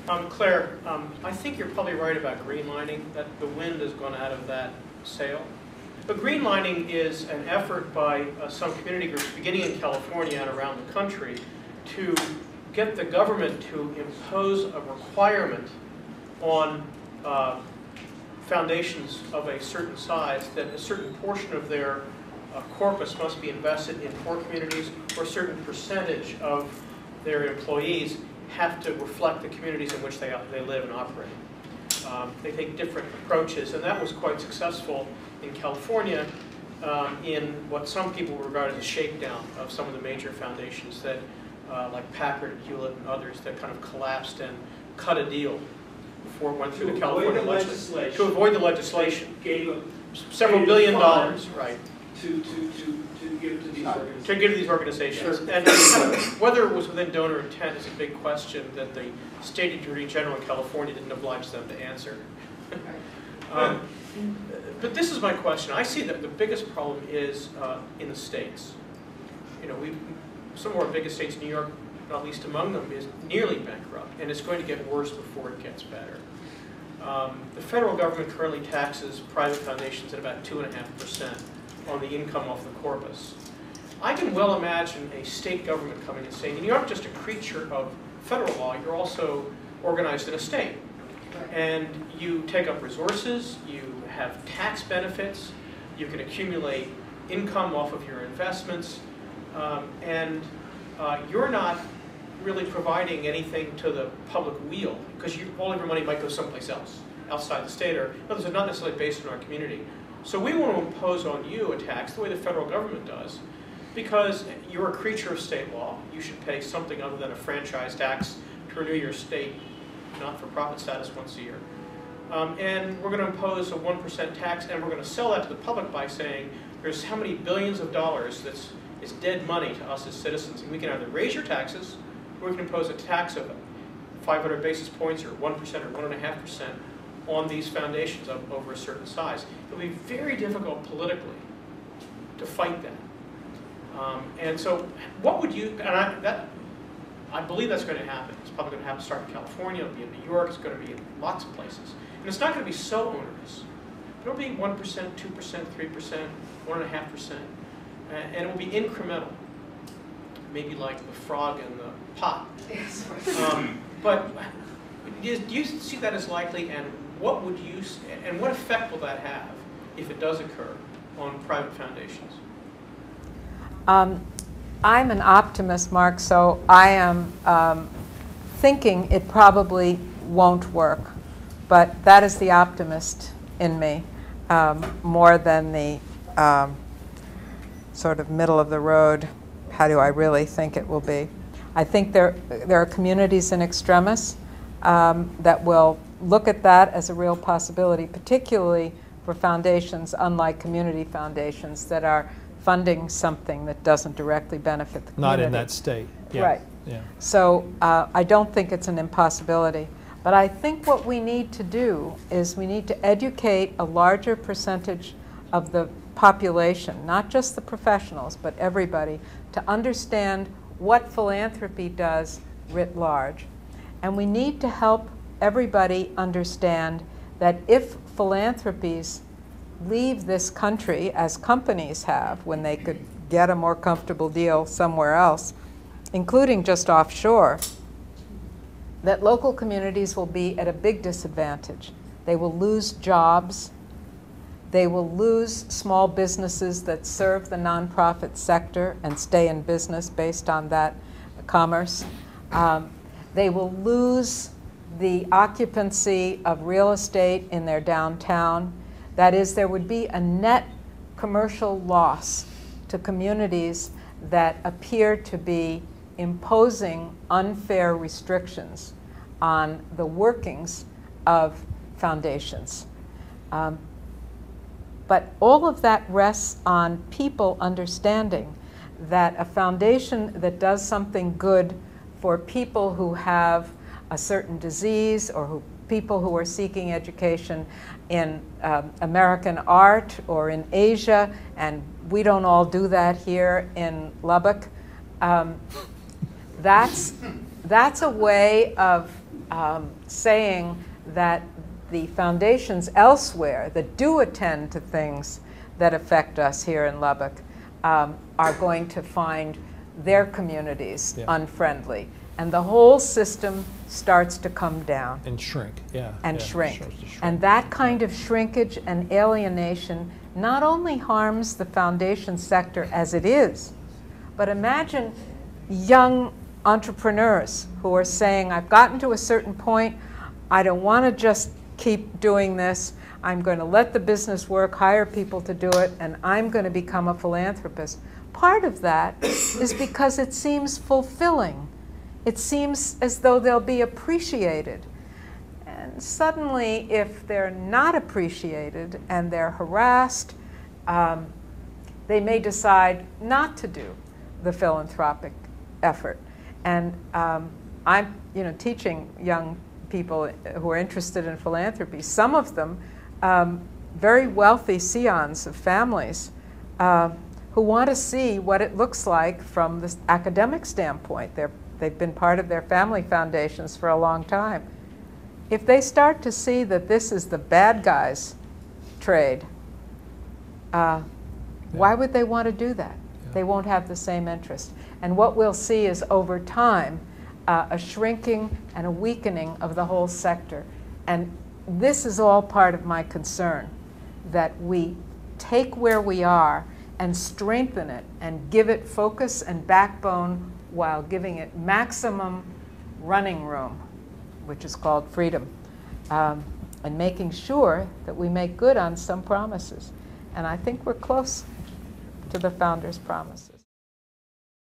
Claire, I think you're probably right about greenlining, that the wind has gone out of that sail. But greenlining is an effort by some community groups, beginning in California and around the country, to get the government to impose a requirement on foundations of a certain size that a certain portion of their corpus must be invested in poor communities, or a certain percentage of their employees have to reflect the communities in which they live and operate. They take different approaches, and that was quite successful in California in what some people regard as a shakedown of some of the major foundations that, like Packard and Hewlett and others, that kind of collapsed and cut a deal before it went through the California legislation. To avoid the legislation. Gave several billion dollars, right. To give to these organizations. To give to these organizations. And whether it was within donor intent is a big question that the State Attorney General in California didn't oblige them to answer. But this is my question. I see that the biggest problem is in the states. You know, some of our biggest states, New York, not least among them, is nearly bankrupt, and it's going to get worse before it gets better. The federal government currently taxes private foundations at about 2.5% on the income off the corpus. I can well imagine a state government coming and saying, you aren't just a creature of federal law, you're also organized in a state. And you take up resources, you have tax benefits, you can accumulate income off of your investments, and you're not really providing anything to the public weal, because all of your money might go someplace else, outside the state, or others are not necessarily based in our community. So we want to impose on you a tax the way the federal government does, because you're a creature of state law. You should pay something other than a franchise tax to renew your state not-for-profit status once a year. And we're going to impose a 1% tax, and we're going to sell that to the public by saying there's how many billions of dollars it's dead money to us as citizens, and we can either raise your taxes, or we can impose a tax of 500 basis points or 1% or 1.5% on these foundations over a certain size. It'll be very difficult politically to fight that. And so what would you, and I believe that's going to happen. It's probably going to start in California, it'll be in New York, it's going to be in lots of places. And it's not going to be so onerous. It'll be 1%, 2%, 3%, 1.5%, and it will be incremental. Maybe like the frog in the pot. Yes. But do you see that as likely, and what effect will that have if it does occur on private foundations? I'm an optimist, Mark, so I am thinking it probably won't work. But that is the optimist in me, more than the sort of middle of the road, how do I really think it will be. I think there are communities in extremis that will look at that as a real possibility, particularly for foundations, unlike community foundations, that are funding something that doesn't directly benefit the community. Not in that state. Yeah. Right. Yeah. So I don't think it's an impossibility. But I think what we need to do is we need to educate a larger percentage of the population, not just the professionals, but everybody, to understand what philanthropy does writ large. And we need to help everybody understand that if philanthropies leave this country, as companies have when they could get a more comfortable deal somewhere else, including just offshore, that local communities will be at a big disadvantage. They will lose jobs. They will lose small businesses that serve the nonprofit sector and stay in business based on that commerce. They will lose the occupancy of real estate in their downtown. That is, there would be a net commercial loss to communities that appear to be imposing unfair restrictions on the workings of foundations. But all of that rests on people understanding that a foundation that does something good for people who have a certain disease, or people who are seeking education in American art or in Asia, and we don't all do that here in Lubbock. That's a way of saying that the foundations elsewhere that do attend to things that affect us here in Lubbock are going to find their communities unfriendly. And the whole system starts to come down. And shrink, yeah. And yeah, shrink. starts to shrink. And that kind of shrinkage and alienation not only harms the foundation sector as it is, but imagine young entrepreneurs who are saying, I've gotten to a certain point, I don't want to just keep doing this, I'm going to let the business work, hire people to do it, and I'm going to become a philanthropist. Part of that is because it seems fulfilling. It seems as though they'll be appreciated. And suddenly, if they're not appreciated and they're harassed, they may decide not to do the philanthropic effort. And I'm teaching young people who are interested in philanthropy. Some of them, very wealthy scions of families, who want to see what it looks like from the academic standpoint. They've been part of their family foundations for a long time. If they start to see that this is the bad guys' trade, why would they want to do that? They won't have the same interest. And what we'll see is, over time, a shrinking and a weakening of the whole sector. And this is all part of my concern, that we take where we are and strengthen it and give it focus and backbone while giving it maximum running room, which is called freedom, and making sure that we make good on some promises. And I think we're close to the founders' promises.